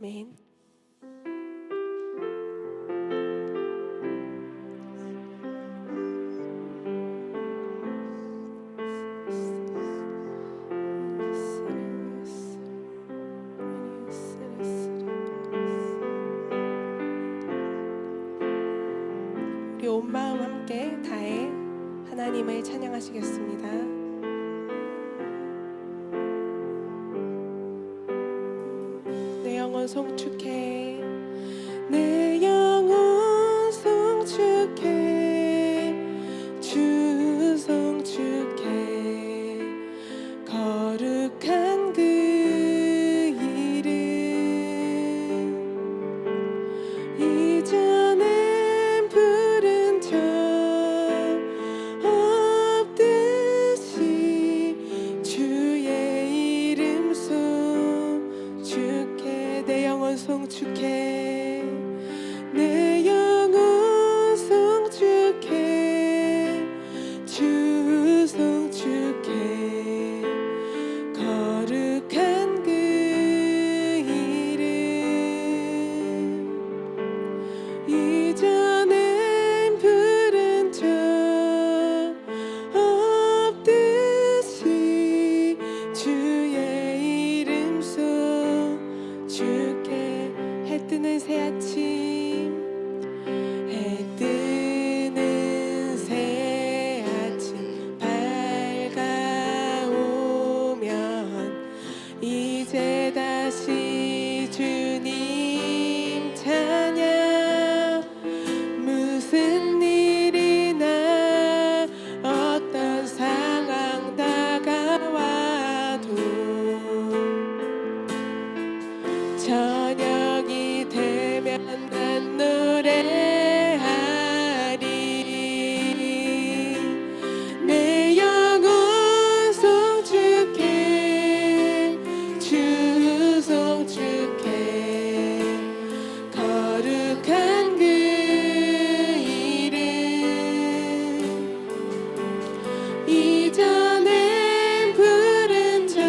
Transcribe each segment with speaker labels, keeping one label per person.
Speaker 1: 아멘. 우리 온 마음 함께 다해 하나님을 찬양하시겠습니다. 내 영혼 송축해, 내 영혼 송축해, 주 송축해, 거룩한 그 이름. 이전엔 부른 적 없듯이 주의 이름 송축해, 내 영혼 송축해, 내 영혼 송축해, 주 송축해, 거룩한 그 이름. 이전엔 부른 적 없듯이 주의 이름 송축해. 해 뜨는 새 아침, 해 뜨는 새 아침 밝아오면 이제 다시 주님 찬양. 무슨 일이나 어떤 상황 다가와도 저녁이 되면 난 노래하리. 내 영혼 송축해, 주 송축해, 거룩한 그 이름. 이전엔 부른 적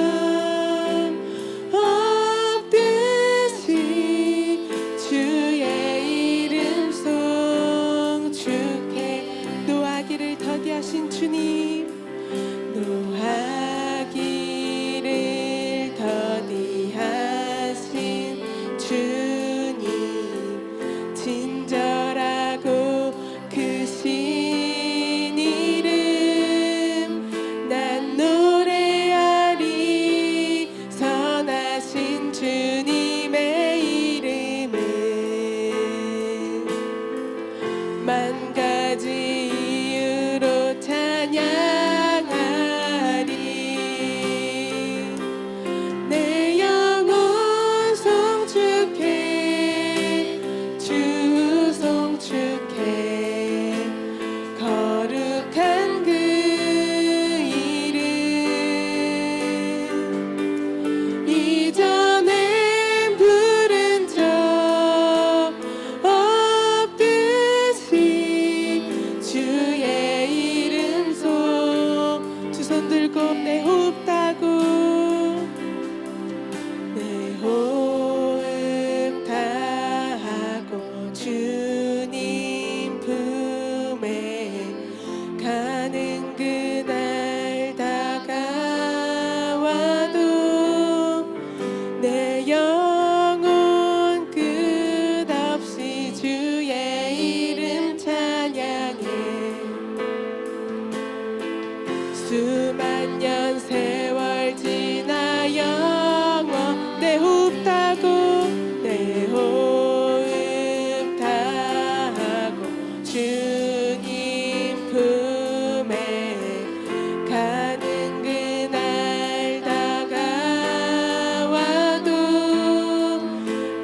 Speaker 1: 없듯이 주의 이름 송축해. 노하기를 더디하신 주님, 노하기를 더디하신 주님, 친절하고 크신 이름. 난 노래하리 선하신 주님의 이름은. 만 가지 이유로 찬양하리. 내 영혼 송축해, 주 송축해, 거룩한 그 이름. 이전엔 부른 적 없듯이 주의 이름 송. 두 손 들고 내 호흡 따고, 내 호흡 다하고 주님 품에 가는 그날 다가와도 내 영혼 끝없이 주의 이름 찬양해. 수만 년 세월 지나 영원 내 호흡 따고, 내 호흡 다하고 주님 품에 가는 그날 다가와도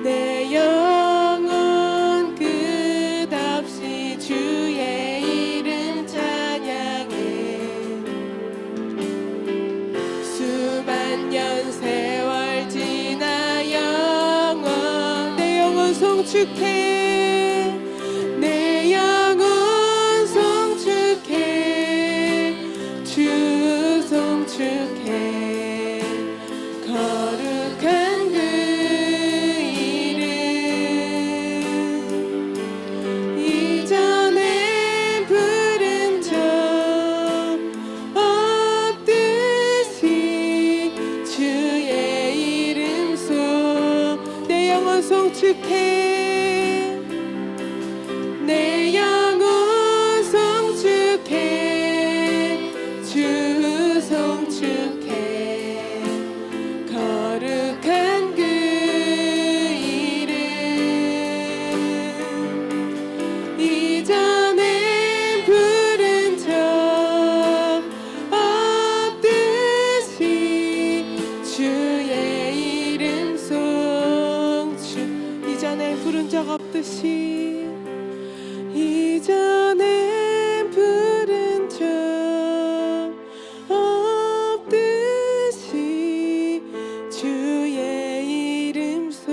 Speaker 1: 내 영혼 끝없이 주의 이름 찬양해. 수만 년 세월 지나 영원 내 영혼 송축해, 내 영혼 송축해, 주 송축해, 거룩한 그 송축해 내 영혼 송축해 주 송축해 거룩한 그 이름 이전에 부른 적 없듯이 주의 이름 송축 이전에 부른 적 없듯이 이전에 부른 적 없듯이 주의 이름 송축해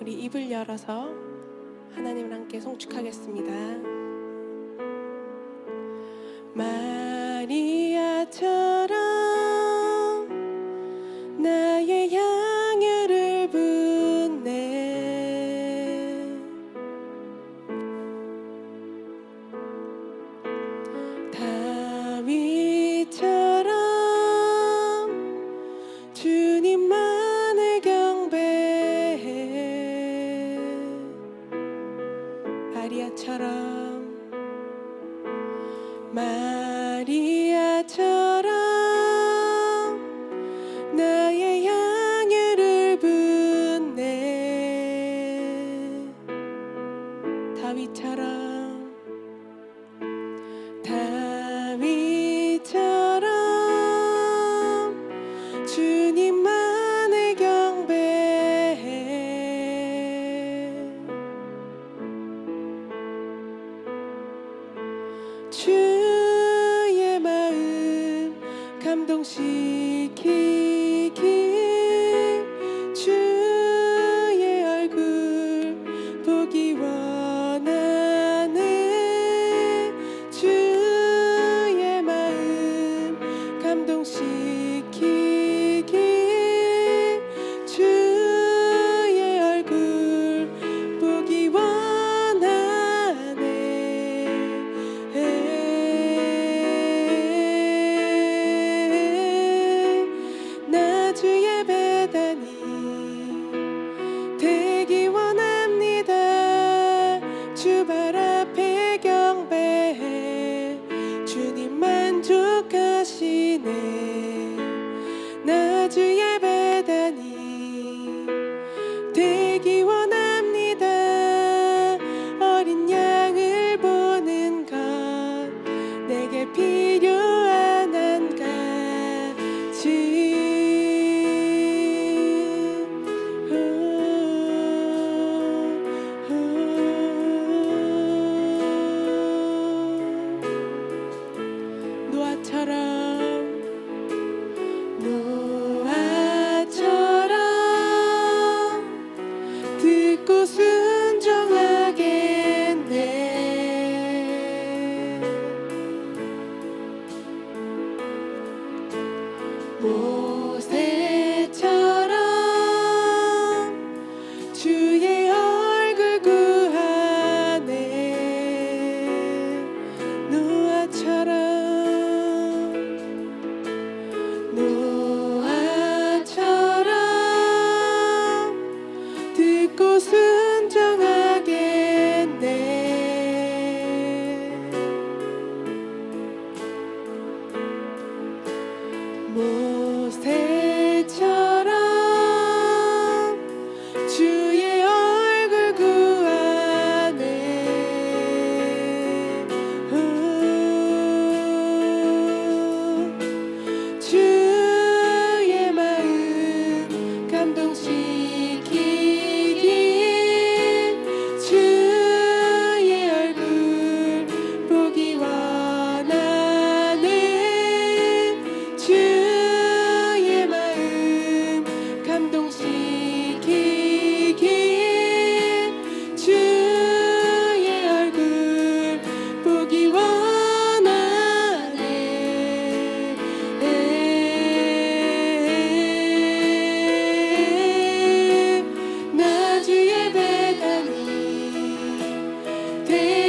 Speaker 1: 우리 입을 열어서 하나님을 함께 송축하겠습니다. 마리아처럼 나의 향유를 붓네 다윗처럼 주님만을 경배해 마리아처럼 나의 향유를 붓네 다윗처럼 주님만을 경배해 주의 마음 감동시키기 주의 얼굴 보기 원하네 주의 마음 감동시키기 주의 얼굴 보기 원하네 나 주의 배단이 되기 원합니다 주 발 앞에 경배해 주님 만족하시네 나 주의 배단이 되기 원합니다 어린 양을 보는 것 내게 필요한 한 가지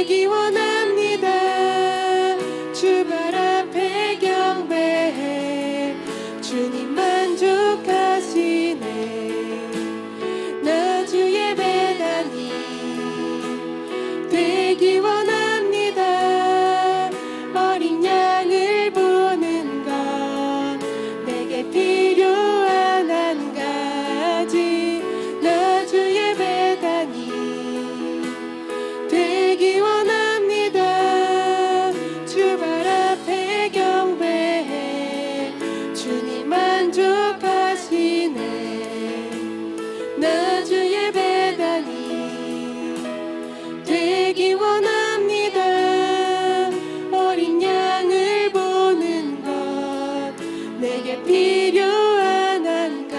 Speaker 1: 되기 원합니다. 주발 앞에 경배해 주님 만족하시네. 나 주 예배다니 되기 원합니다. 어린 양을 보는 것 내게 필요한 한 가지. 나 주 예배다니 되기 원합니다. 주발 앞에 경배해 주님 만족하시네. 나 주 예배다니 되기 원합니다. 어린 양을 보는 것 내게 필요한 한 가지.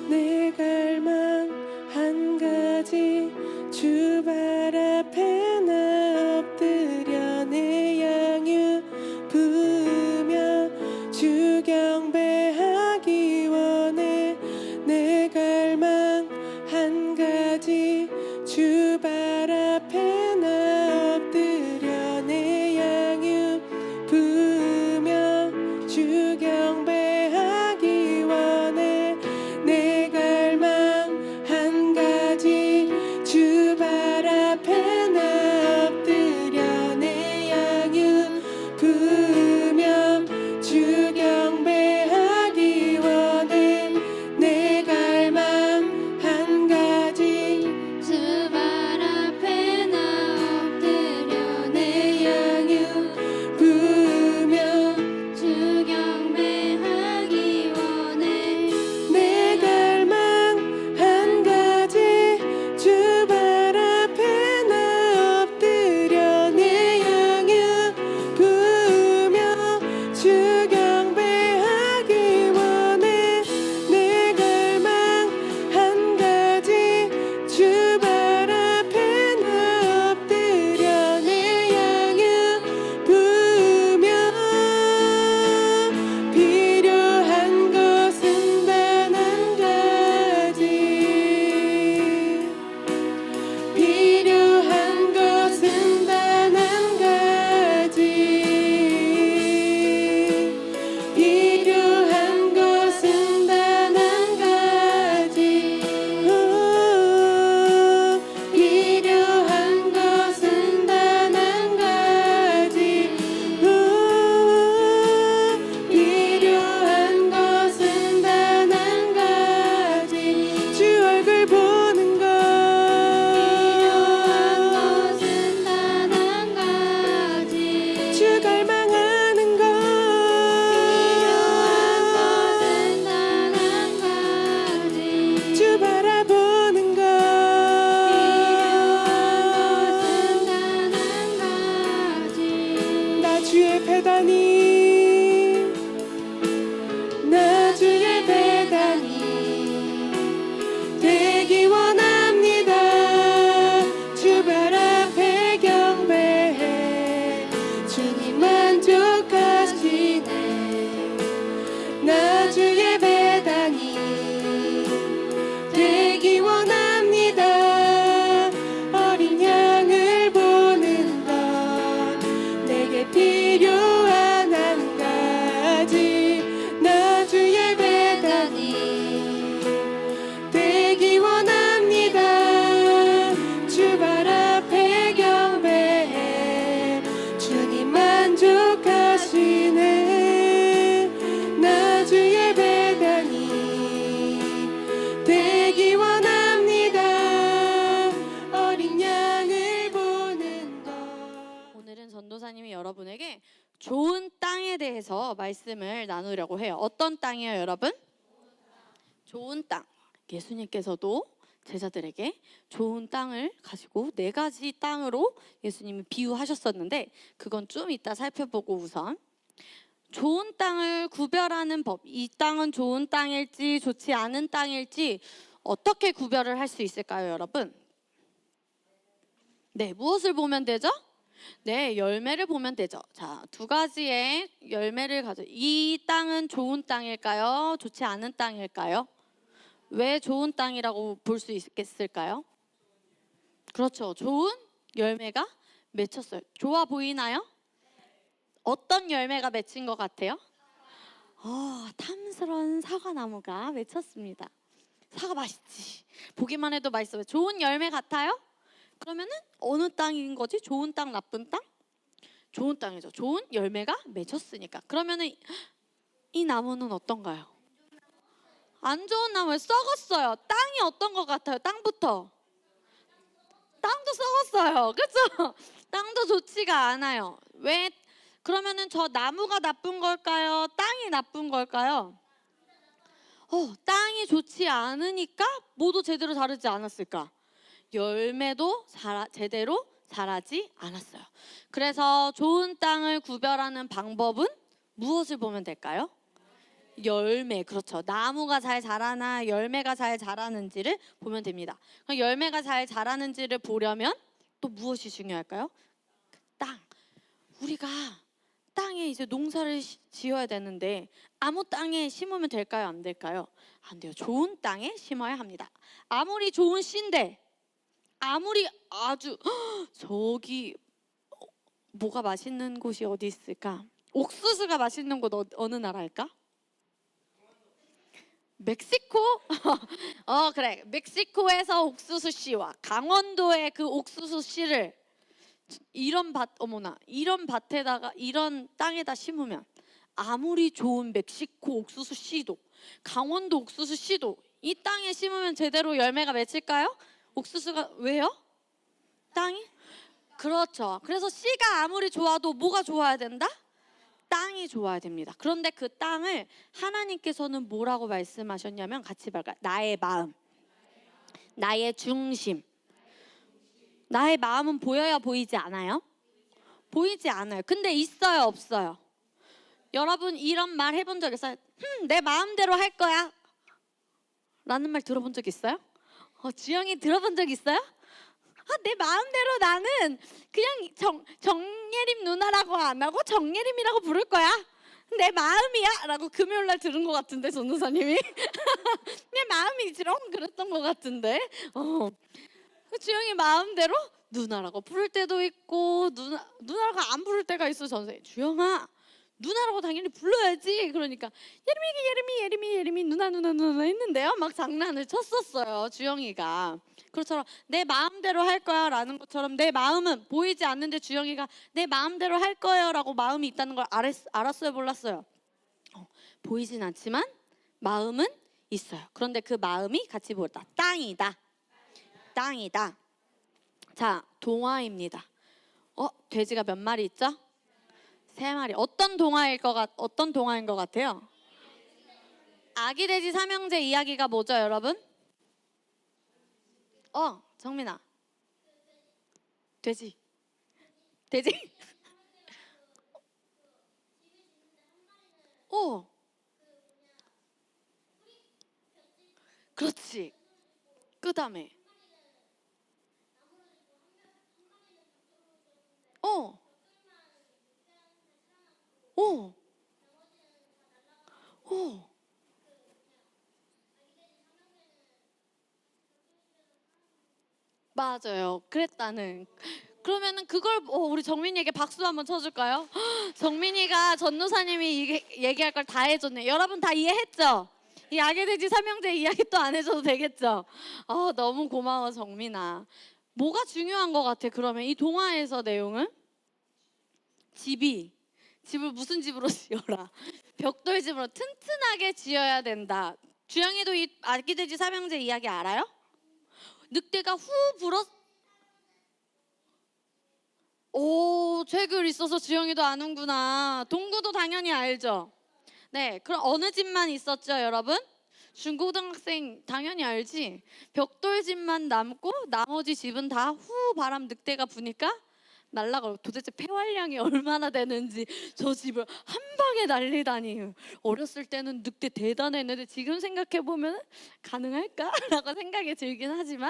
Speaker 1: 내 갈망 한 가지. 주발 앞에 나 엎드려 내 양육 부으며 주 경배하기 원해. 내 갈망 한 가지. 주발 앞에 나 엎드려 내 양육 부으며 주 경배하기 원해. 내 갈망 한 가지. 주발 앞에 나 엎드려 내 양육 부으며 주 경배하기 원해. 내 갈망 한 가지.
Speaker 2: 주발 앞에 나 엎드려 내
Speaker 1: 양육 부으며
Speaker 2: 주 경배하기 원해.
Speaker 1: 내 갈망 한 가지. 주발 앞에 나 엎드려 내 양육 부으며 주 경배하기 원해. 내 갈망 한 가지. 주발 앞에 나 엎드려 내 양육 부으며 필요한 것은 단 한 가지. 필요한 것은 단 한 가지. 필요한 것은 단 한 가지. 필요한 것은 단 한 가지. 필요한 것은 단 한 가지. 주 얼굴 보는 것.
Speaker 2: 필요한 것은 단 한 가지.
Speaker 1: 주 갈망하는 것.
Speaker 2: 필요한 것은 단 한 가지.
Speaker 1: 주 바라보는 것.
Speaker 2: 필요한 것은 단 한 가지.
Speaker 1: 나 주의 배다니. 나 주의 배다니 되기 원합니다. 주발 앞에 경배해 주님 만족하시네. 나 주의 배다니 되기 원합니다. 어린 양을 보는 것 내게 필요한 한 가지. 나 주의 배다니 되기 원합니다. 주발 앞에 경배해 주님 만족하시네. 나 주의 배다니 되기 원합니다. 어린 양을 보는 것.
Speaker 3: 오늘은 전도사님이 여러분에게 좋은 땅에 대해서 말씀을 나누려고 해요. 어떤 땅이요, 여러분? 좋은 땅. 예수님께서도 제자들에게 좋은 땅을 가지고 네 가지 땅으로 예수님이 비유하셨었는데 그건 좀 이따 살펴보고 우선 좋은 땅을 구별하는 법, 이 땅은 좋은 땅일지 좋지 않은 땅일지 어떻게 구별을 할 수 있을까요, 여러분? 네, 무엇을 보면 되죠? 네, 열매를 보면 되죠. 자, 두 가지의 열매를 가져. 이 땅은 좋은 땅일까요? 좋지 않은 땅일까요? 왜 좋은 땅이라고 볼 수 있겠을까요? 그렇죠. 좋은 열매가 맺혔어요. 좋아 보이나요? 어떤 열매가 맺힌 것 같아요? 탐스러운 사과나무가 맺혔습니다. 사과 맛있지. 보기만 해도 맛있어요. 좋은 열매 같아요? 그러면은 어느 땅인 거지? 좋은 땅, 나쁜 땅? 좋은 땅이죠. 좋은 열매가 맺혔으니까. 그러면은 이 나무는 어떤가요? 안 좋은 나무에 썩었어요. 땅이 어떤 것 같아요? 땅부터. 땅도 썩었어요. 그렇죠? 땅도 좋지가 않아요. 왜? 그러면은 저 나무가 나쁜 걸까요? 땅이 나쁜 걸까요? 땅이 좋지 않으니까 뭐도 제대로 자르지 않았을까? 열매도 제대로 자라지 않았어요. 그래서 좋은 땅을 구별하는 방법은 무엇을 보면 될까요? 열매, 그렇죠. 나무가 잘 자라나 열매가 잘 자라는지를 보면 됩니다. 그럼 열매가 잘 자라는지를 보려면 또 무엇이 중요할까요? 땅. 우리가 땅에 이제 농사를 지어야 되는데 아무 땅에 심으면 될까요? 안 될까요? 안 돼요. 좋은 땅에 심어야 합니다. 아무리 좋은 씨인데 아무리 아주 저기 뭐가 맛있는 곳이 어디 있을까? 옥수수가 맛있는 곳 어느 나라일까? 멕시코? 그래. 멕시코에서 옥수수 씨와 강원도의 그 옥수수 씨를 이런 밭에다가 이런 땅에다 심으면 아무리 좋은 멕시코 옥수수 씨도 강원도 옥수수 씨도 이 땅에 심으면 제대로 열매가 맺힐까요? 옥수수가 왜요? 땅이? 그렇죠. 그래서 씨가 아무리 좋아도 뭐가 좋아야 된다? 땅이 좋아야 됩니다. 그런데 그 땅을 하나님께서는 뭐라고 말씀하셨냐면 같이 볼까요? 나의 마음, 나의 중심. 나의 마음은 보여야 보이지 않아요? 보이지 않아요. 근데 있어요, 없어요? 여러분 이런 말 해본 적 있어요? 내 마음대로 할 거야 라는 말 들어본 적 있어요? 주영이 들어본 적 있어요? 내 마음대로 나는 그냥 정예림 누나라고 안 하고 정예림이라고 부를 거야. 내 마음이야 라고 금요일날 들은 것 같은데 전도사님이 내 마음이지롱 그랬던 것 같은데 주영이 마음대로 누나라고 부를 때도 있고 누나라고 안 부를 때가 있어. 전도사님 주영아 누나라고 당연히 불러야지. 그러니까 예림이 누나 했는데요. 막 장난을 쳤었어요 주영이가. 그렇처럼 내 마음대로 할 거야 라는 것처럼 내 마음은 보이지 않는데 주영이가 내 마음대로 할 거예요 라고 마음이 있다는 걸 알았어요 몰랐어요? 보이진 않지만 마음은 있어요. 그런데 그 마음이 같이 보다 땅이다. 자, 동화입니다. 돼지가 몇 마리 있죠? 3마리. 어떤 동화인 것 같아요? 아기 돼지 삼형제 이야기가 뭐죠, 여러분? 정민아. 돼지. 그렇지. 그 다음에. 어. 맞아요. 그랬다는. 그러면은 그걸 우리 정민이에게 박수 한번 쳐줄까요? 정민이가 전도사님이 얘기할 걸 다 해줬네. 여러분 다 이해했죠? 이 아기 돼지 삼형제 이야기 또 안 해줘도 되겠죠? 너무 고마워 정민아. 뭐가 중요한 것 같아? 그러면 이 동화에서 내용은 집을 무슨 집으로 지어라? 벽돌집으로 튼튼하게 지어야 된다. 주영이도 이 아기 돼지 삼형제 이야기 알아요? 늑대가 후 불어. 책을 있어서 주영이도 아는구나. 동구도 당연히 알죠. 네, 그럼 어느 집만 있었죠, 여러분? 중고등학생 당연히 알지. 벽돌집만 남고 나머지 집은 다 후 바람 늑대가 부니까 날라가고 도대체 폐활량이 얼마나 되는지 저 집을 한 방에 날리다니. 어렸을 때는 늑대 대단했는데 지금 생각해 보면 가능할까라고 생각이 들긴 하지만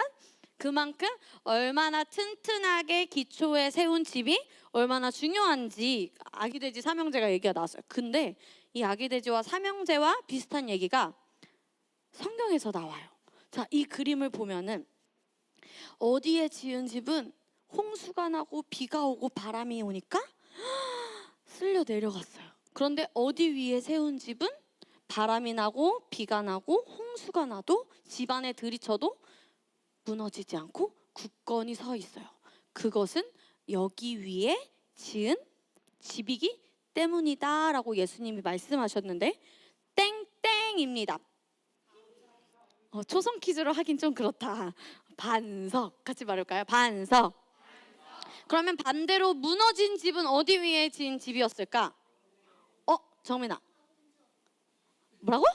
Speaker 3: 그만큼 얼마나 튼튼하게 기초에 세운 집이 얼마나 중요한지 아기돼지 삼형제가 얘기가 나왔어요. 근데 이 아기돼지와 삼형제와 비슷한 얘기가 성경에서 나와요. 자, 이 그림을 보면은 어디에 지은 집은 홍수가 나고 비가 오고 바람이 오니까 쓸려 내려갔어요. 그런데 어디 위에 세운 집은 바람이 나고 비가 나고 홍수가 나도 집안에 들이쳐도 무너지지 않고 굳건히 서 있어요. 그것은 여기 위에 지은 집이기 때문이다라고 예수님이 말씀하셨는데 땡땡입니다. 초성 퀴즈로 하긴 좀 그렇다. 반석 같이 말할까요? 반석. 그러면 반대로 무너진 집은 어디 위에 지은 집이었을까? 정민아. 뭐라고?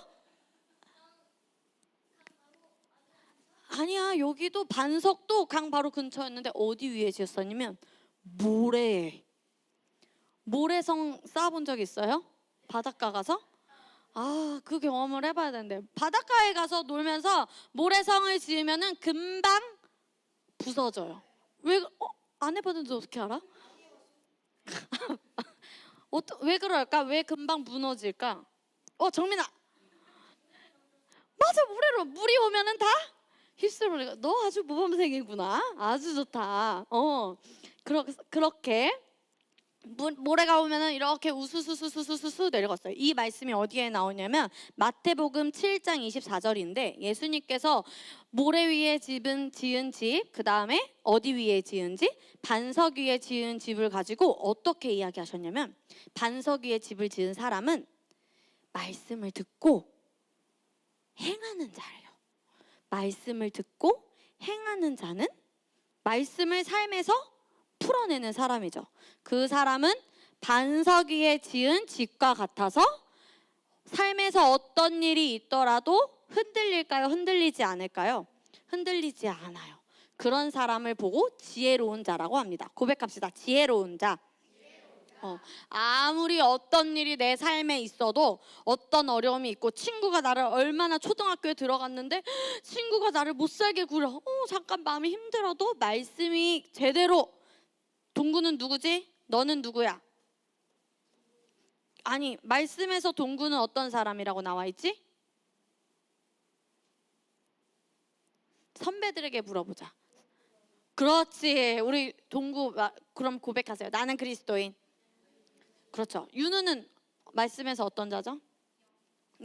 Speaker 3: 아니야, 여기도 반석도 강 바로 근처였는데 어디 위에 지었었냐면 모래에. 모래성 쌓아본 적 있어요? 바닷가 가서? 그 경험을 해봐야 되는데 바닷가에 가서 놀면서 모래성을 지으면은 금방 부서져요. 안 해봤는데 어떻게 알아? 왜 그럴까? 왜 금방 무너질까? 정민아. 맞아, 모래로 물이 오면은 다 휩쓸어내가. 너 아주 모범생이구나. 아주 좋다. 그렇게 모래가 오면은 이렇게 우수수수수수수 내려갔어요. 이 말씀이 어디에 나오냐면 마태복음 7장 24절인데 예수님께서 모래 위에 지은 집, 그 다음에 어디 위에 지은 집? 반석 위에 지은 집을 가지고 어떻게 이야기하셨냐면 반석 위에 집을 지은 사람은 말씀을 듣고 행하는 자예요. 말씀을 듣고 행하는 자는 말씀을 삶에서 풀어내는 사람이죠. 그 사람은 반석 위에 지은 집과 같아서 삶에서 어떤 일이 있더라도 흔들릴까요? 흔들리지 않을까요? 흔들리지 않아요. 그런 사람을 보고 지혜로운 자라고 합니다. 고백합시다. 지혜로운 자. 아무리 어떤 일이 내 삶에 있어도 어떤 어려움이 있고 친구가 나를 얼마나 초등학교에 들어갔는데 친구가 나를 못 살게 굴어. 잠깐 마음이 힘들어도 말씀이 제대로 동구는 누구지? 너는 누구야? 아니, 말씀에서 동구는 어떤 사람이라고 나와 있지? 선배들에게 물어보자. 그렇지. 우리 동구 그럼 고백하세요. 나는 그리스도인. 그렇죠. 윤우는 말씀에서 어떤 자죠?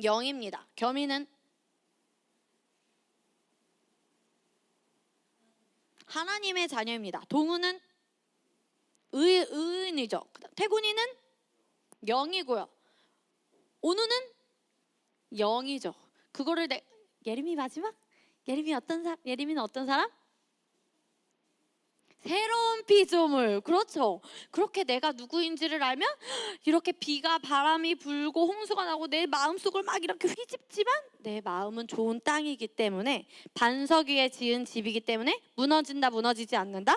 Speaker 3: 영입니다. 겸이는 하나님의 자녀입니다. 동우는 의인이죠. 태군이는 영이고요. 온우는 영이죠. 그거를 예림이 마지막? 예림이는 어떤 사람? 새로운 피조물. 그렇죠. 그렇게 내가 누구인지를 알면 이렇게 비가 바람이 불고 홍수가 나고 내 마음속을 막 이렇게 휘집지만 내 마음은 좋은 땅이기 때문에 반석 위에 지은 집이기 때문에 무너진다 무너지지 않는다.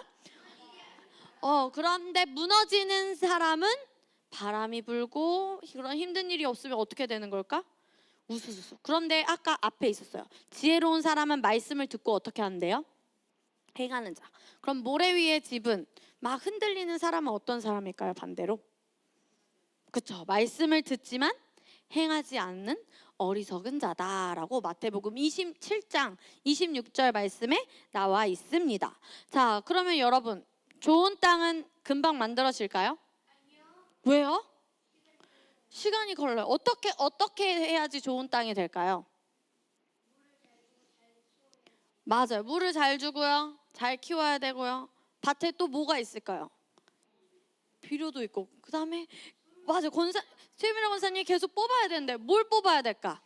Speaker 3: 그런데 무너지는 사람은 바람이 불고 그런 힘든 일이 없으면 어떻게 되는 걸까? 우수수수. 그런데 아까 앞에 있었어요. 지혜로운 사람은 말씀을 듣고 어떻게 하는데요? 행하는 자. 그럼 모래 위의 집은 막 흔들리는 사람은 어떤 사람일까요? 반대로. 그렇죠. 말씀을 듣지만 행하지 않는 어리석은 자다라고 마태복음 27장 26절 말씀에 나와 있습니다. 자, 그러면 여러분 좋은 땅은 금방 만들어질까요? 왜요? 시간이 걸려요. 어떻게 해야지 좋은 땅이 될까요? 맞아요. 물을 잘 주고요. 잘 키워야 되고요. 밭에 또 뭐가 있을까요? 비료도 있고. 그다음에 맞아요. 최민아 권사님이 계속 뽑아야 되는데 뭘 뽑아야 될까?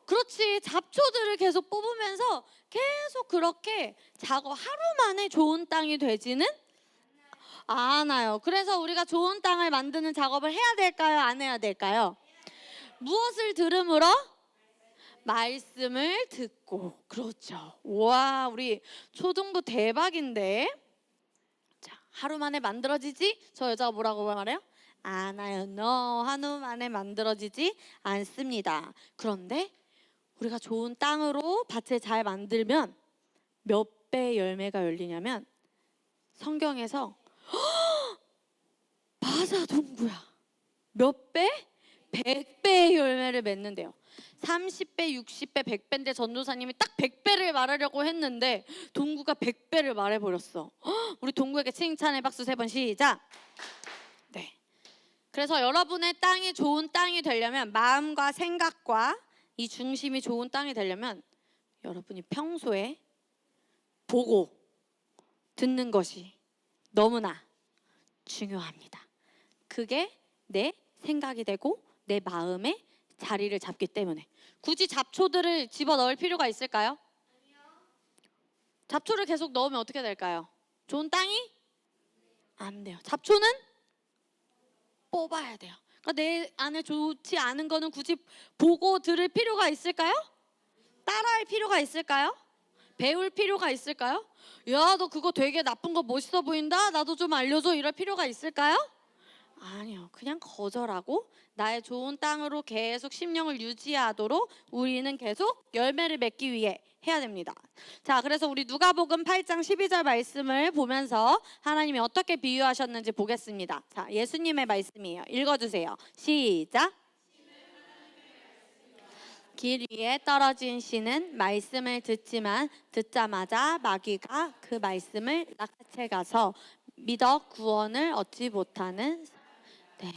Speaker 3: 그렇지. 잡초들을 계속 뽑으면서 계속 그렇게 하루 만에 좋은 땅이 되지는 않아요. 그래서 우리가 좋은 땅을 만드는 작업을 해야 될까요? 안 해야 될까요? 무엇을 들음으로? 말씀을 듣고. 그렇죠. 와, 우리 초등부 대박인데. 자, 하루 만에 만들어지지? 저 여자가 뭐라고 말해요? 않아요. No, 하루 만에 만들어지지 않습니다. 그런데 우리가 좋은 땅으로 밭을 잘 만들면 몇 배 열매가 열리냐면 성경에서 맞아, 동구야. 몇 배? 100배의 열매를 맺는데요. 30배, 60배, 100배인데 전도사님이 딱 100배를 말하려고 했는데 동구가 100배를 말해버렸어. 우리 동구에게 칭찬의 박수 3번 시작. 네. 그래서 여러분의 땅이 좋은 땅이 되려면 마음과 생각과 이 중심이 좋은 땅이 되려면 여러분이 평소에 보고 듣는 것이 너무나 중요합니다. 그게 내 생각이 되고 내 마음에 자리를 잡기 때문에 굳이 잡초들을 집어넣을 필요가 있을까요? 잡초를 계속 넣으면 어떻게 될까요? 좋은 땅이 안 돼요. 잡초는 뽑아야 돼요. 그러니까 내 안에 좋지 않은 거는 굳이 보고 들을 필요가 있을까요? 따라할 필요가 있을까요? 배울 필요가 있을까요? 야, 너 그거 되게 나쁜 거 멋있어 보인다. 나도 좀 알려줘. 이럴 필요가 있을까요? 아니요. 그냥 거절하고 나의 좋은 땅으로 계속 심령을 유지하도록 우리는 계속 열매를 맺기 위해 해야 됩니다. 자, 그래서 우리 누가복음 8장 12절 말씀을 보면서 하나님이 어떻게 비유하셨는지 보겠습니다. 자, 예수님의 말씀이에요. 읽어주세요. 시작. 길 위에 떨어진 씨는 말씀을 듣지만 듣자마자 마귀가 그 말씀을 낚아채 가서 믿어 구원을 얻지 못하는. 네,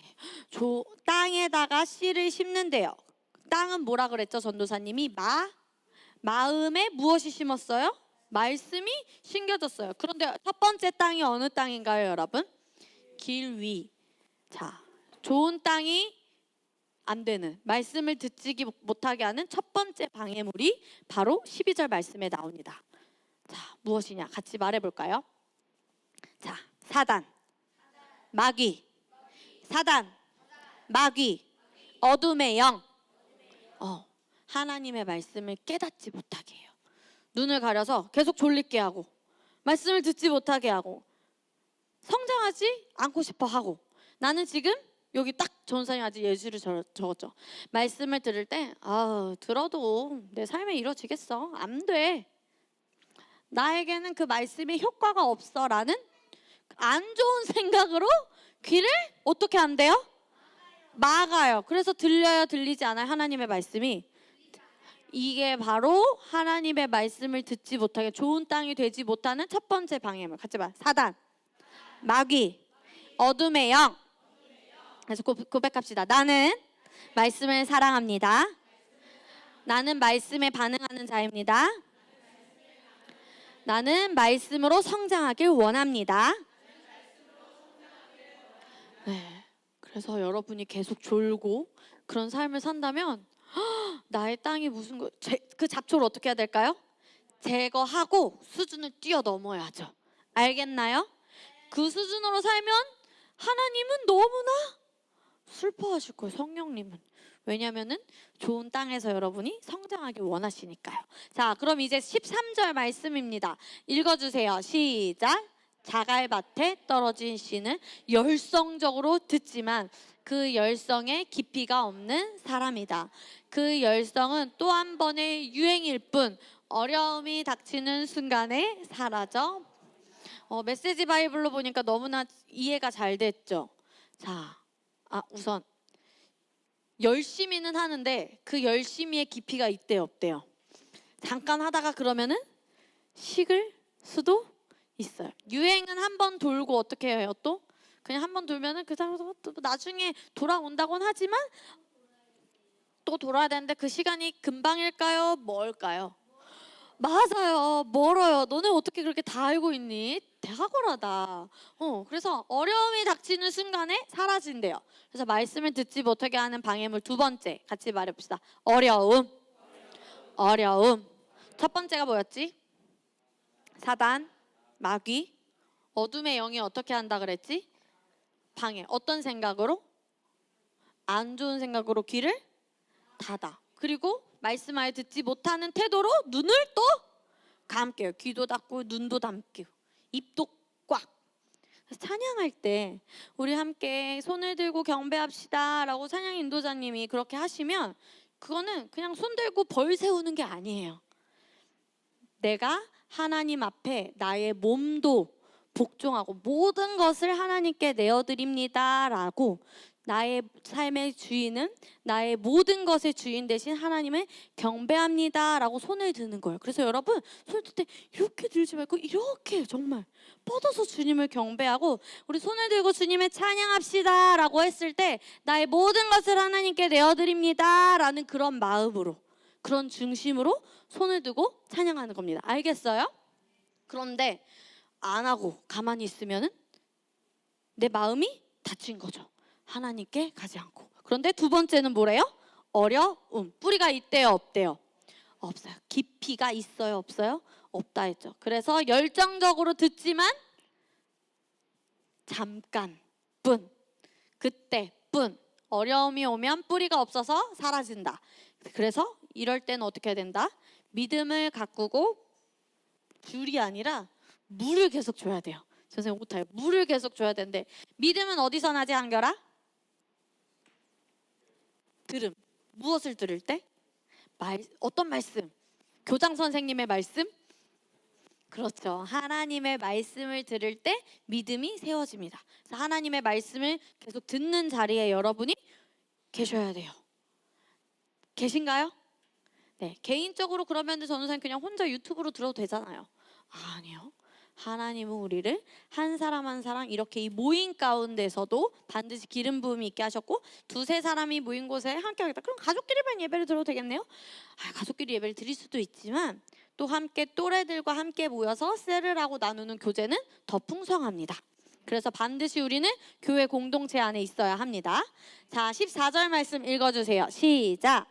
Speaker 3: 땅에다가 씨를 심는데요. 땅은 뭐라 그랬죠? 전도사님이 마음에 무엇이 심었어요? 말씀이 심겨졌어요. 그런데 첫 번째 땅이 어느 땅인가요, 여러분? 길 위. 자, 좋은 땅이 안 되는, 말씀을 듣지 못하게 하는 첫 번째 방해물이 바로 12절 말씀에 나옵니다. 자, 무엇이냐? 같이 말해볼까요? 자, 사단, 마귀, 사단, 마귀, 어둠의 영. 하나님의 말씀을 깨닫지 못하게 해요. 눈을 가려서 계속 졸리게 하고 말씀을 듣지 못하게 하고 성장하지 않고 싶어 하고. 나는 지금 여기 딱 전사님 아직 예시를 적었죠. 말씀을 들을 때 들어도 내 삶에 이루어지겠어. 안 돼. 나에게는 그 말씀이 효과가 없어라는 안 좋은 생각으로 귀를 어떻게 한대요? 막아요. 그래서 들려요, 들리지 않아요? 하나님의 말씀이. 이게 바로 하나님의 말씀을 듣지 못하게 좋은 땅이 되지 못하는 첫 번째 방해물. 같이 봐. 사단, 마귀, 어둠의 영. 그래서 고백합시다. 나는 말씀을 사랑합니다. 나는 말씀에 반응하는 자입니다. 나는 말씀으로 성장하길 원합니다. 네, 그래서 여러분이 계속 졸고 그런 삶을 산다면 나의 땅이 무슨 그 잡초를 어떻게 해야 될까요? 제거하고 수준을 뛰어넘어야죠. 알겠나요? 그 수준으로 살면 하나님은 너무나 슬퍼하실 거예요. 성령님은. 왜냐면은 좋은 땅에서 여러분이 성장하길 원하시니까요. 자, 그럼 이제 13절 말씀입니다. 읽어주세요. 시작. 자갈밭에 떨어진 씨는 열성적으로 듣지만 그 열성에 깊이가 없는 사람이다. 그 열성은 또 한 번의 유행일 뿐 어려움이 닥치는 순간에 사라져. 메시지 바이블로 보니까 너무나 이해가 잘 됐죠. 자, 우선 열심히는 하는데 그 열심히의 깊이가 있대요, 없대요? 잠깐 하다가 그러면은 식을 수도 있어요. 유행은 한 번 돌고 어떻게 해요? 또 그냥 한 번 돌면은 그 사람도 나중에 돌아온다고는 하지만 또 돌아야 되는데 그 시간이 금방일까요? 뭘까요? 맞아요. 멀어요. 너네 어떻게 그렇게 다 알고 있니? 대학원하다. 그래서 어려움이 닥치는 순간에 사라진대요. 그래서 말씀을 듣지 못하게 하는 방해물 두 번째 같이 말해봅시다. 어려움. 첫 번째가 뭐였지? 사단, 마귀, 어둠의 영이 어떻게 한다 그랬지? 방해. 어떤 생각으로? 안 좋은 생각으로 귀를 닫아. 그리고 말씀 아예 듣지 못하는 태도로 눈을 또 감게요. 귀도 닫고 눈도 감고 입도 꽉. 찬양할 때 우리 함께 손을 들고 경배합시다라고 찬양 인도자님이 그렇게 하시면 그거는 그냥 손 들고 벌 세우는 게 아니에요. 내가 하나님 앞에 나의 몸도 복종하고 모든 것을 하나님께 내어드립니다라고 나의 삶의 주인은 나의 모든 것의 주인 대신 하나님을 경배합니다라고 손을 드는 거예요. 그래서 여러분 손을 들 때 이렇게 들지 말고 이렇게 정말 뻗어서 주님을 경배하고 우리 손을 들고 주님을 찬양합시다라고 했을 때 나의 모든 것을 하나님께 내어드립니다라는 그런 마음으로 그런 중심으로 손을 두고 찬양하는 겁니다. 알겠어요? 그런데 안 하고 가만히 있으면은 내 마음이 닫힌 거죠. 하나님께 가지 않고. 그런데 두 번째는 뭐래요? 어려움. 뿌리가 있대요, 없대요? 없어요. 깊이가 있어요, 없어요? 없다 했죠. 그래서 열정적으로 듣지만 잠깐뿐, 그때뿐. 어려움이 오면 뿌리가 없어서 사라진다. 그래서 이럴 때는 어떻게 해야 된다? 믿음을 가꾸고 줄이 아니라 물을 계속 줘야 돼요. 선생님 못해요. 물을 계속 줘야 되는데 믿음은 어디서 나지 한결아? 들음. 무엇을 들을 때? 어떤 말씀? 교장 선생님의 말씀? 그렇죠. 하나님의 말씀을 들을 때 믿음이 세워집니다. 그래서 하나님의 말씀을 계속 듣는 자리에 여러분이 계셔야 돼요. 계신가요? 네. 개인적으로 그러면 전도사님 그냥 혼자 유튜브로 들어도 되잖아요. 아니요. 하나님은 우리를 한 사람 한 사람 이렇게 이 모임 가운데서도 반드시 기름 부음이 있게 하셨고 두세 사람이 모인 곳에 함께 하겠다. 그럼 가족끼리만 예배를 드려도 되겠네요. 가족끼리 예배를 드릴 수도 있지만 또 함께 또래들과 함께 모여서 셀을 하고 나누는 교제는 더 풍성합니다. 그래서 반드시 우리는 교회 공동체 안에 있어야 합니다. 자, 14절 말씀 읽어주세요. 시작.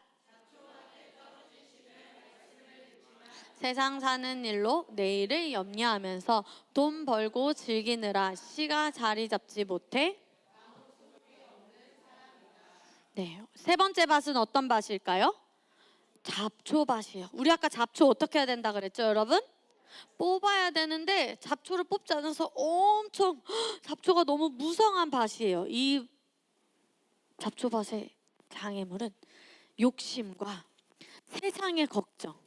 Speaker 3: 세상 사는 일로 내일을 염려하면서 돈 벌고 즐기느라 씨가 자리 잡지 못해. 네, 세 번째 밭은 어떤 밭일까요? 잡초밭이에요. 우리 아까 잡초 어떻게 해야 된다 그랬죠, 여러분? 뽑아야 되는데 잡초를 뽑지 않아서 엄청 잡초가 너무 무성한 밭이에요. 이 잡초밭의 장애물은 욕심과 세상의 걱정.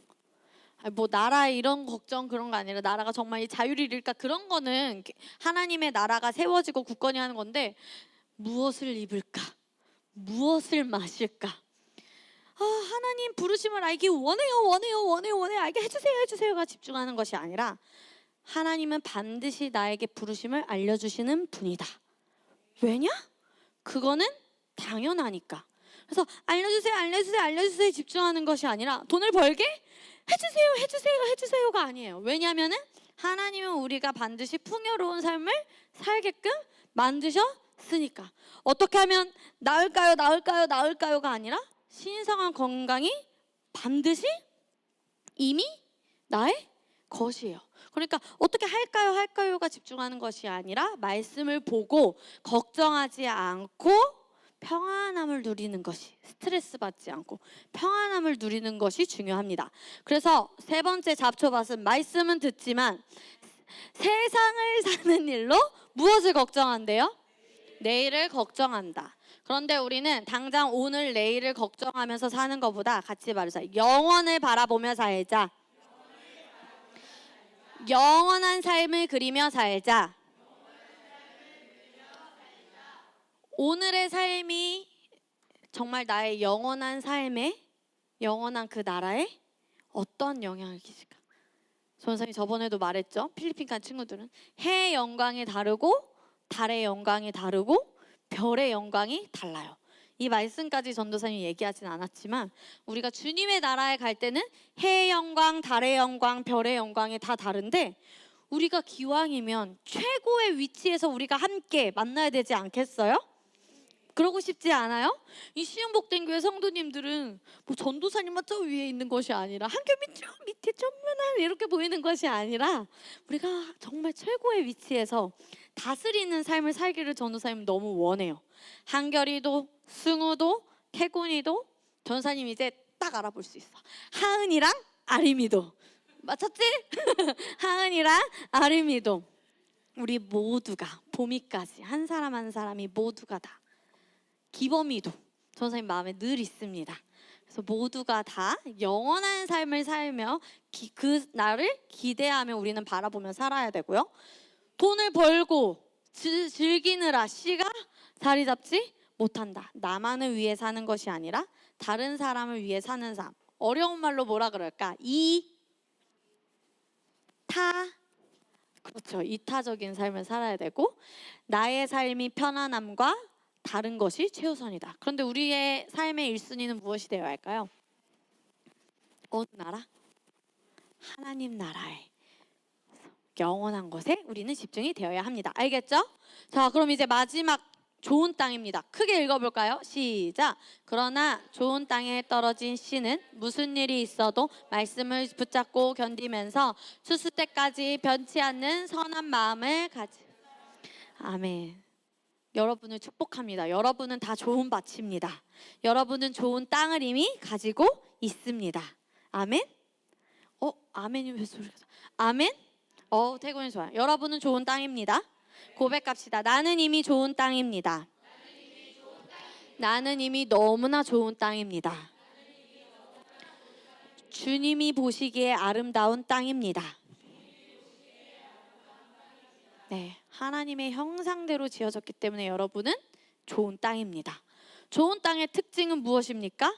Speaker 3: 뭐 나라 이런 걱정 그런 거 아니라 나라가 정말 이 자유를 잃을까 그런 거는 하나님의 나라가 세워지고 굳건히 하는 건데 무엇을 입을까? 무엇을 마실까? 하나님 부르심을 알기 원해요 알게 해주세요가 집중하는 것이 아니라 하나님은 반드시 나에게 부르심을 알려주시는 분이다. 왜냐? 그거는 당연하니까. 그래서 알려주세요 집중하는 것이 아니라 돈을 벌게 해주세요가 아니에요. 왜냐하면은 하나님은 우리가 반드시 풍요로운 삶을 살게끔 만드셨으니까. 어떻게 하면 나을까요가 아니라 신성한 건강이 반드시 이미 나의 것이에요. 그러니까 어떻게 할까요가 집중하는 것이 아니라 말씀을 보고 걱정하지 않고 평안함을 누리는 것이, 스트레스 받지 않고 평안함을 누리는 것이 중요합니다. 그래서 세 번째 잡초밭은 말씀은 듣지만 세상을 사는 일로 무엇을 걱정한대요? 내일을 걱정한다. 그런데 우리는 당장 오늘 내일을 걱정하면서 사는 것보다 같이 말해서 영원을 바라보며 살자. 영원한 삶을 그리며 살자. 오늘의 삶이 정말 나의 영원한 삶에, 영원한 그 나라에 어떤 영향을 끼칠까? 전사님이 저번에도 말했죠. 필리핀 간 친구들은 해의 영광이 다르고 달의 영광이 다르고 별의 영광이 달라요. 이 말씀까지 전도사님이 얘기하진 않았지만 우리가 주님의 나라에 갈 때는 해의 영광, 달의 영광, 별의 영광이 다 다른데 우리가 기왕이면 최고의 위치에서 우리가 함께 만나야 되지 않겠어요? 그러고 싶지 않아요? 이 시흥복된 교회 성도님들은 뭐 전도사님만 저 위에 있는 것이 아니라 한겹이 저 밑에 전면한 이렇게 보이는 것이 아니라 우리가 정말 최고의 위치에서 다스리는 삶을 살기를 전도사님 너무 원해요. 한결이도 승우도 태군이도 전사님 이제 딱 알아볼 수 있어. 하은이랑 아림이도. 맞췄지? 하은이랑 아림이도. 우리 모두가 보미까지 한 사람 한 사람이 모두가 다. 기범이도 전사님 마음에 늘 있습니다. 그래서 모두가 다 영원한 삶을 살며 그 날을 기대하며 우리는 바라보며 살아야 되고요. 돈을 벌고 즐기느라 씨가 자리 잡지 못한다. 나만을 위해 사는 것이 아니라 다른 사람을 위해 사는 삶. 어려운 말로 뭐라 그럴까? 그렇죠. 이타적인 삶을 살아야 되고 나의 삶이 편안함과 다른 것이 최우선이다. 그런데 우리의 삶의 1순위는 무엇이 되어야 할까요? 어느 나라? 하나님 나라에 영원한 것에 우리는 집중이 되어야 합니다. 알겠죠? 자, 그럼 이제 마지막 좋은 땅입니다. 크게 읽어볼까요? 시작. 그러나 좋은 땅에 떨어진 씨는 무슨 일이 있어도 말씀을 붙잡고 견디면서 추수 때까지 변치 않는 선한 마음을 가지. 아멘. 여러분을 축복합니다. 여러분은 다 좋은 밭입니다. 여러분은 좋은 땅을 이미 가지고 있습니다. 아멘. 아멘이 왜 소리가? 아멘. 태군이 좋아요. 여러분은 좋은 땅입니다. 고백합시다. 나는 이미 좋은 땅입니다. 나는 이미 너무나 좋은 땅입니다. 주님이 보시기에 아름다운 땅입니다. 네, 하나님의 형상대로 지어졌기 때문에 여러분은 좋은 땅입니다. 좋은 땅의 특징은 무엇입니까?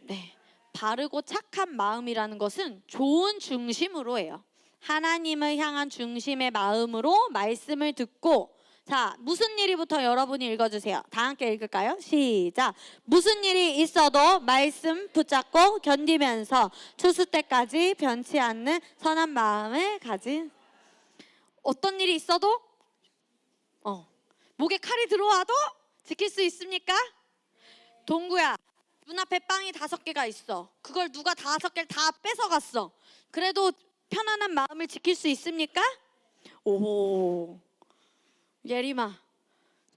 Speaker 3: 네, 바르고 착한 마음이라는 것은 좋은 중심으로 해요. 하나님을 향한 중심의 마음으로 말씀을 듣고, 자, 무슨 일이부터 여러분이 읽어주세요. 다 함께 읽을까요? 시작. 무슨 일이 있어도 말씀 붙잡고 견디면서 추수 때까지 변치 않는 선한 마음을 가진. 어떤 일이 있어도 목에 칼이 들어와도 지킬 수 있습니까? 동구야, 눈앞에 빵이 5개가 있어. 그걸 누가 5개를 다 뺏어갔어. 그래도 편안한 마음을 지킬 수 있습니까? 오, 예림아,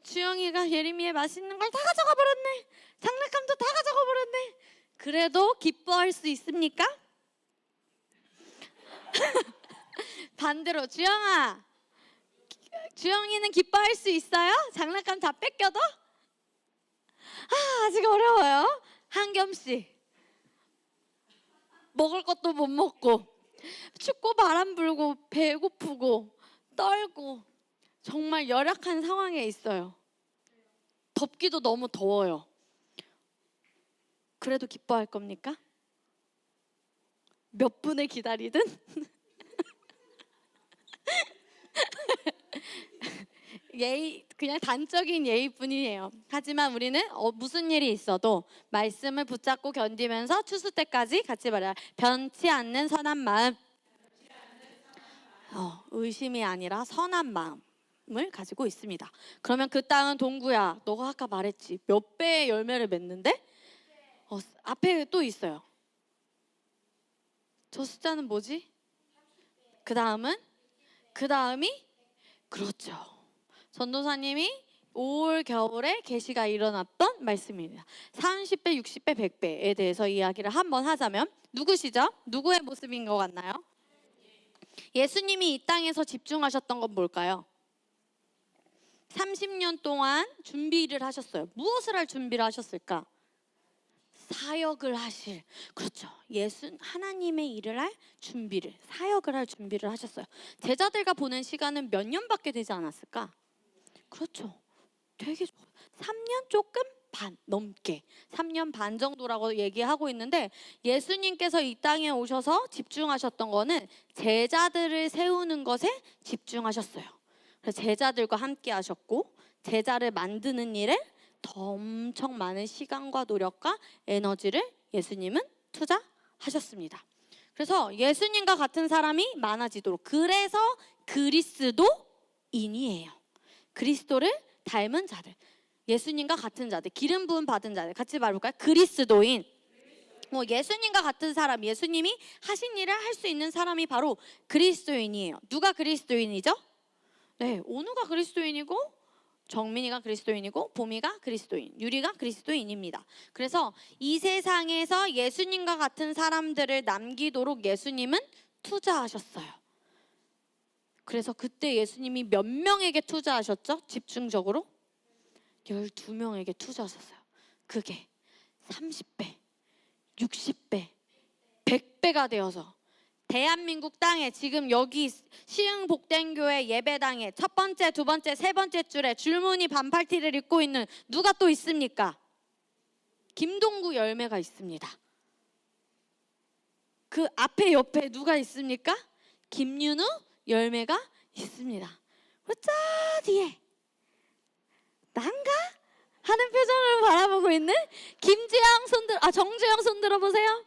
Speaker 3: 주영이가 예림이의 맛있는 걸 다 가져가 버렸네. 장난감도 다 가져가 버렸네. 그래도 기뻐할 수 있습니까? 반대로 주영아, 주영이는 기뻐할 수 있어요? 장난감 다 뺏겨도? 아직 어려워요. 한겸씨, 먹을 것도 못 먹고 춥고 바람 불고 배고프고 떨고 정말 열악한 상황에 있어요. 덥기도 너무 더워요. 그래도 기뻐할 겁니까? 몇 분을 기다리든? 그냥 단적인 예의뿐이에요. 하지만 우리는 무슨 일이 있어도 말씀을 붙잡고 견디면서 추수 때까지 같이 말해요. 변치 않는 선한 마음. 의심이 아니라 선한 마음을 가지고 있습니다. 그러면 그 땅은 동구야, 너가 아까 말했지 몇 배의 열매를 맺는데? 앞에 또 있어요. 저 숫자는 뭐지? 그 다음이 그렇죠. 전도사님이 올 겨울에 계시가 일어났던 말씀입니다. 30배, 60배, 100배에 대해서 이야기를 한번 하자면 누구시죠? 누구의 모습인 것 같나요? 예수님이 이 땅에서 집중하셨던 건 뭘까요? 30년 동안 준비를 하셨어요. 무엇을 할 준비를 하셨을까? 사역을 하실, 그렇죠. 하나님의 일을 할 준비를, 사역을 할 준비를 하셨어요. 제자들과 보낸 시간은 몇 년밖에 되지 않았을까? 그렇죠. 되게 3년 조금 반 넘게 3년 반 정도라고 얘기하고 있는데, 예수님께서 이 땅에 오셔서 집중하셨던 거는 제자들을 세우는 것에 집중하셨어요. 그래서 제자들과 함께 하셨고, 제자를 만드는 일에 더 엄청 많은 시간과 노력과 에너지를 예수님은 투자하셨습니다. 그래서 예수님과 같은 사람이 많아지도록, 그래서 그리스도인이에요. 그리스도를 닮은 자들, 예수님과 같은 자들, 기름 부음 받은 자들, 같이 말해볼까요? 그리스도인. 예수님과 같은 사람, 예수님이 하신 일을 할 수 있는 사람이 바로 그리스도인이에요. 누가 그리스도인이죠? 네, 온누가 그리스도인이고 정민이가 그리스도인이고 보미가 그리스도인, 유리가 그리스도인입니다. 그래서 이 세상에서 예수님과 같은 사람들을 남기도록 예수님은 투자하셨어요. 그래서 그때 예수님이 몇 명에게 투자하셨죠? 집중적으로 12명에게 투자하셨어요. 그게 30배, 60배, 100배가 되어서 대한민국 땅에 지금 여기 시흥복된교회 예배당에 첫 번째, 두 번째, 세 번째 줄에 줄무늬 반팔티를 입고 있는 누가 또 있습니까? 김동구 열매가 있습니다. 그 앞에 옆에 누가 있습니까? 김윤우 열매가 있습니다. 저 뒤에 난가? 하는 표정을 바라보고 있는 김지영 정주영 손 들어보세요.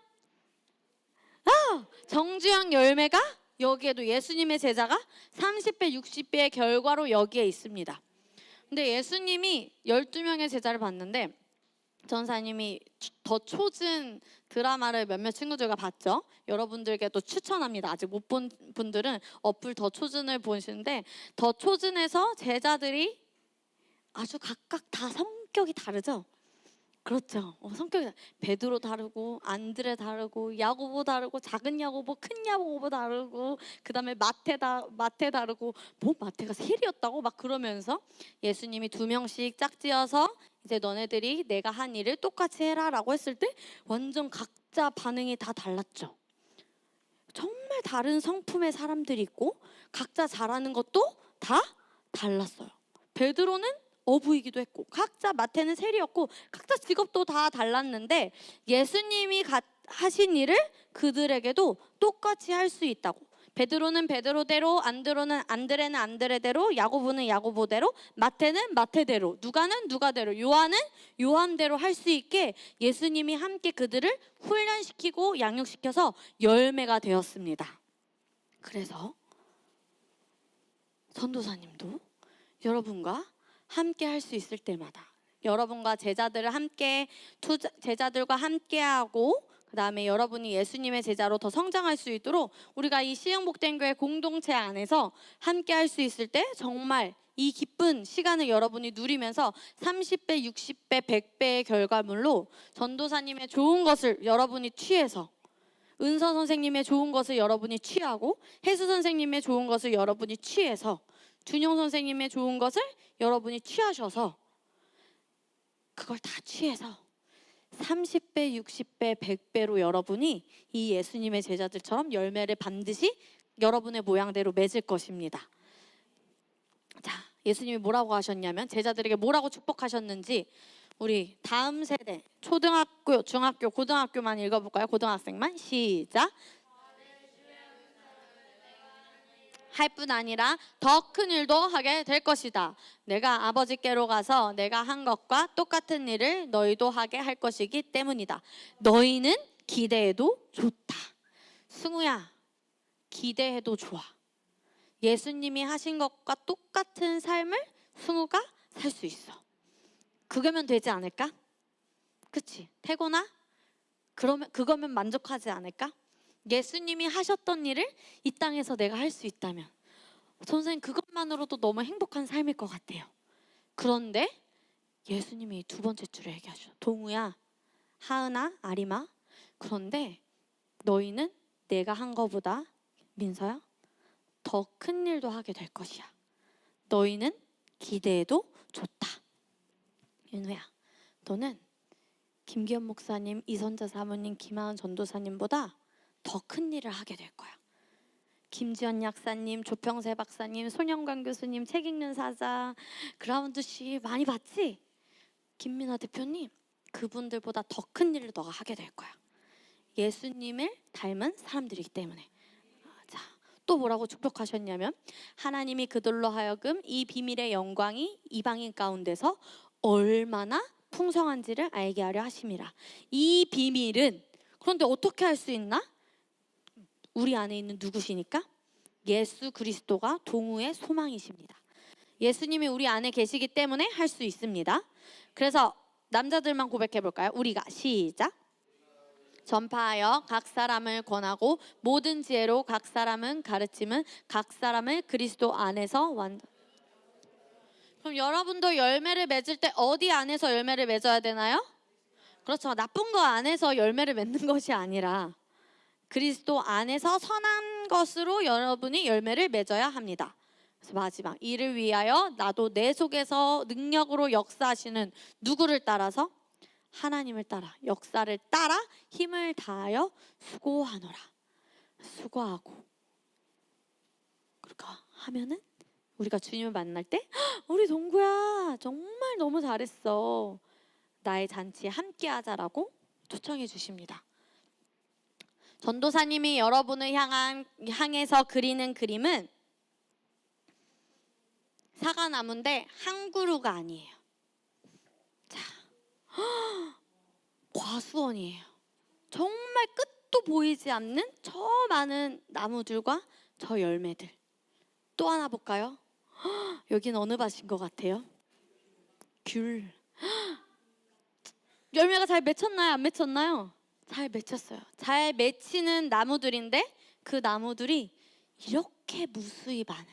Speaker 3: 정주영 열매가 여기에도 예수님의 제자가 30배, 60배의 결과로 여기에 있습니다. 근데 예수님이 12명의 제자를 봤는데 전사님이 더 초즌 드라마를 몇몇 친구들과 봤죠. 여러분들께도 추천합니다. 아직 못 본 분들은 어플 더 초즌을 보시는데 더 초즌에서 제자들이 아주 각각 다 성격이 다르죠. 그렇죠. 성격이 베드로 다르고 안드레 다르고 야고보 다르고 작은 야고보 큰 야고보 다르고 그다음에 마태 다르고 뭐 마태가 셀이었다고 막 그러면서 예수님이 2명씩 짝지어서 이제 너네들이 내가 한 일을 똑같이 해라라고 했을 때 완전 각자 반응이 다 달랐죠. 정말 다른 성품의 사람들이 있고 각자 잘하는 것도 다 달랐어요. 베드로는 어부이기도 했고 각자 마태는 셀이었고 각자 직업도 다 달랐는데 예수님이 하신 일을 그들에게도 똑같이 할 수 있다고. 베드로는 베드로대로, 안드레는 안드레대로, 야고보는 야고보대로, 마태는 마태대로, 누가는 누가대로, 요한은 요한대로 할 수 있게 예수님이 함께 그들을 훈련시키고 양육시켜서 열매가 되었습니다. 그래서 전도사님도 여러분과 함께 할 수 있을 때마다 여러분과 제자들과 함께하고 그 다음에 여러분이 예수님의 제자로 더 성장할 수 있도록 우리가 이 시흥복된교회 공동체 안에서 함께 할 수 있을 때 정말 이 기쁜 시간을 여러분이 누리면서 30배, 60배, 100배의 결과물로 전도사님의 좋은 것을 여러분이 취해서 은서 선생님의 좋은 것을 여러분이 취하고 혜수 선생님의 좋은 것을 여러분이 취해서 준용 선생님의 좋은 것을 여러분이 취하셔서 그걸 다 취해서 30배, 60배, 100배로 여러분이 이 예수님의 제자들처럼 열매를 반드시 여러분의 모양대로 맺을 것입니다. 자, 예수님이 뭐라고 하셨냐면 제자들에게 뭐라고 축복하셨는지 우리 다음 세대 초등학교, 중학교, 고등학교만 읽어볼까요? 고등학생만 시작. 할 뿐 아니라 더 큰 일도 하게 될 것이다. 내가 아버지께로 가서 내가 한 것과 똑같은 일을 너희도 하게 할 것이기 때문이다. 너희는 기대해도 좋다. 승우야, 기대해도 좋아. 예수님이 하신 것과 똑같은 삶을 승우가 살 수 있어. 그거면 되지 않을까? 그치? 태곤아? 그거면 만족하지 않을까? 예수님이 하셨던 일을 이 땅에서 내가 할 수 있다면 선생님 그것만으로도 너무 행복한 삶일 것 같아요. 그런데 예수님이 두 번째 줄에 얘기하셔. 동우야, 하은아, 아리마. 그런데 너희는 내가 한 거보다 민서야 더 큰 일도 하게 될 것이야. 너희는 기대해도 좋다. 윤우야, 너는 김기현 목사님, 이선자 사모님, 김하은 전도사님보다 더 큰 일을 하게 될 거야. 김지연 약사님, 조평세 박사님, 손영관 교수님, 책 읽는 사자, 그라운드 씨 많이 봤지? 김민아 대표님, 그분들보다 더 큰 일을 너가 하게 될 거야. 예수님을 닮은 사람들이기 때문에. 자, 또 뭐라고 축복하셨냐면 하나님이 그들로 하여금 이 비밀의 영광이 이방인 가운데서 얼마나 풍성한지를 알게 하려 하심이라. 이 비밀은 그런데 어떻게 할 수 있나? 우리 안에 있는 누구시니까? 예수 그리스도가 동우의 소망이십니다. 예수님이 우리 안에 계시기 때문에 할 수 있습니다. 그래서 남자들만 고백해 볼까요? 우리가 시작. 전파하여 각 사람을 권하고 모든 지혜로 각 사람은 가르침은 각 사람을 그리스도 안에서 완전. 그럼 여러분도 열매를 맺을 때 어디 안에서 열매를 맺어야 되나요? 그렇죠. 나쁜 거 안에서 열매를 맺는 것이 아니라 그리스도 안에서 선한 것으로 여러분이 열매를 맺어야 합니다. 그래서 마지막, 이를 위하여 나도 내 속에서 능력으로 역사하시는 누구를 따라서? 하나님을 따라, 역사를 따라 힘을 다하여 수고하노라. 수고하고 그렇게 하면은 우리가 주님을 만날 때 우리 동구야 정말 너무 잘했어, 나의 잔치에 함께 하자라고 초청해 주십니다. 전도사님이 여러분을 향해서 그리는 그림은 사과나무인데 한 그루가 아니에요. 자, 과수원이에요. 정말 끝도 보이지 않는 저 많은 나무들과 저 열매들. 또 하나 볼까요? 여긴 어느 밭인 것 같아요? 귤. 열매가 잘 맺혔나요? 안 맺혔나요? 잘 맺혔어요. 잘 맺히는 나무들인데 그 나무들이 이렇게 무수히 많은,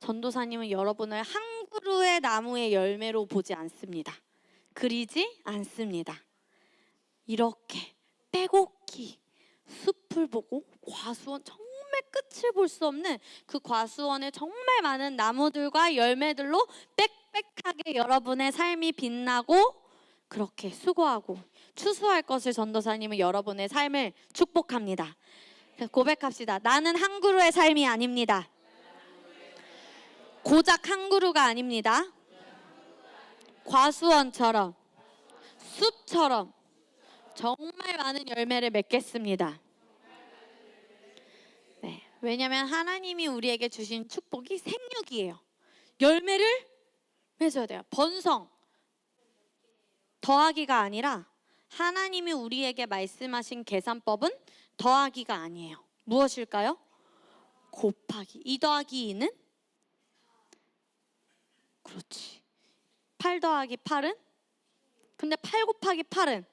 Speaker 3: 전도사님은 여러분을 한 그루의 나무의 열매로 보지 않습니다. 그리지 않습니다. 이렇게 빼곡히 숲을 보고 과수원, 정말 끝을 볼 수 없는 그 과수원에 정말 많은 나무들과 열매들로 빽빽하게 여러분의 삶이 빛나고 그렇게 수고하고 추수할 것을 전도사님은 여러분의 삶을 축복합니다. 고백합시다. 나는 한 그루의 삶이 아닙니다. 고작 한 그루가 아닙니다. 과수원처럼, 숲처럼 정말 많은 열매를 맺겠습니다. 네, 왜냐하면 하나님이 우리에게 주신 축복이 생육이에요. 열매를 맺어야 돼요. 번성, 더하기가 아니라 하나님이 우리에게 말씀하신 계산법은 더하기가 아니에요. 무엇일까요? 곱하기. 2 더하기 2는? 그렇지. 8 더하기 8은? 근데 8 곱하기 8은?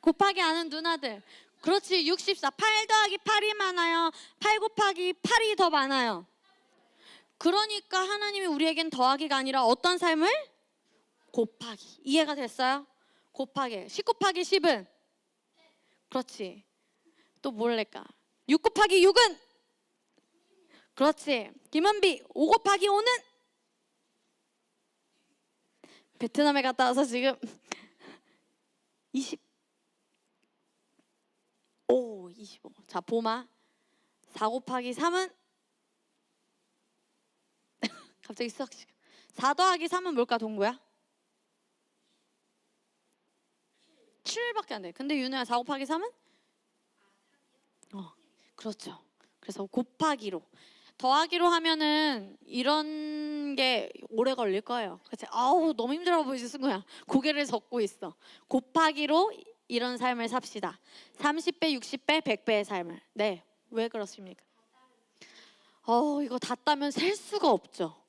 Speaker 3: 곱하기 아는 누나들. 그렇지. 64. 8 더하기 8이 많아요. 8 곱하기 8이 더 많아요. 그러니까 하나님이 우리에겐 더하기가 아니라 어떤 삶을? 곱하기. 이해가 됐어요? 곱하기. 10 곱하기 10은? 그렇지. 또 뭘까? 6 곱하기 6은? 그렇지. 김은비. 5 곱하기 5는? 베트남에 갔다 와서 지금 25. 자, 보마. 4 곱하기 3은? 갑자기 수학식. 4 더하기 3은 뭘까, 동구야? 7밖에 안 돼. 근데 윤우야, 4 곱하기 3은? 그렇죠. 그래서 곱하기로. 더하기로 하면은 이런 게 오래 걸릴 거예요. 그치? 아우, 너무 힘들어 보이지, 승우야. 고개를 젓고 있어. 곱하기로 이런 삶을 삽시다. 30배, 60배, 100배의 삶을. 네, 왜 그렇습니까? 이거 다 따면 셀 수가 없죠.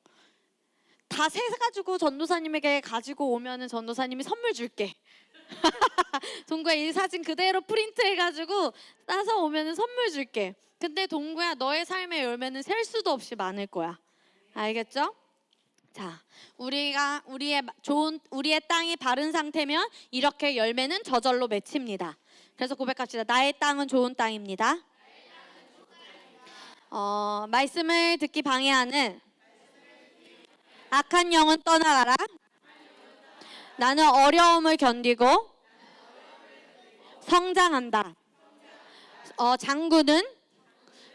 Speaker 3: 다 세가지고 전도사님에게 가지고 오면은 전도사님이 선물 줄게. 동구야, 이 사진 그대로 프린트해가지고 따서 오면은 선물 줄게. 근데 동구야, 너의 삶의 열매는 셀 수도 없이 많을 거야. 알겠죠? 자, 우리의 땅이 바른 상태면 이렇게 열매는 저절로 맺힙니다. 그래서 고백합시다. 나의 땅은 좋은 땅입니다. 말씀을 듣기 방해하는 악한 영은 떠나가라. 나는 어려움을 견디고 성장한다. 장군은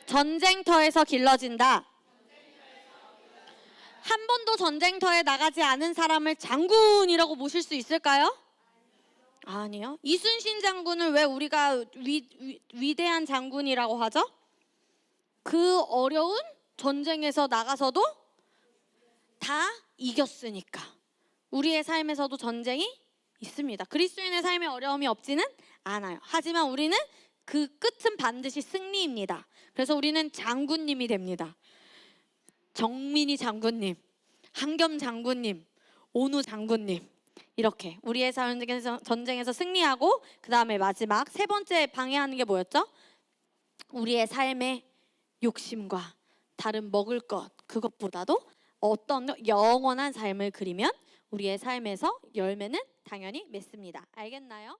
Speaker 3: 전쟁터에서 길러진다. 한 번도 전쟁터에 나가지 않은 사람을 장군이라고 모실 수 있을까요? 아니요. 이순신 장군을 왜 우리가 위대한 장군이라고 하죠? 그 어려운 전쟁에서 나가서도 다 이겼으니까. 우리의 삶에서도 전쟁이 있습니다. 그리스도인의 삶에 어려움이 없지는 않아요. 하지만 우리는 그 끝은 반드시 승리입니다. 그래서 우리는 장군님이 됩니다. 정민이 장군님, 한겸 장군님, 오누 장군님, 이렇게 우리의 전쟁에서 승리하고, 그 다음에 마지막 세 번째 방해하는 게 뭐였죠? 우리의 삶의 욕심과 다른 먹을 것, 그것보다도 어떤 영원한 삶을 그리면 우리의 삶에서 열매는 당연히 맺습니다. 알겠나요?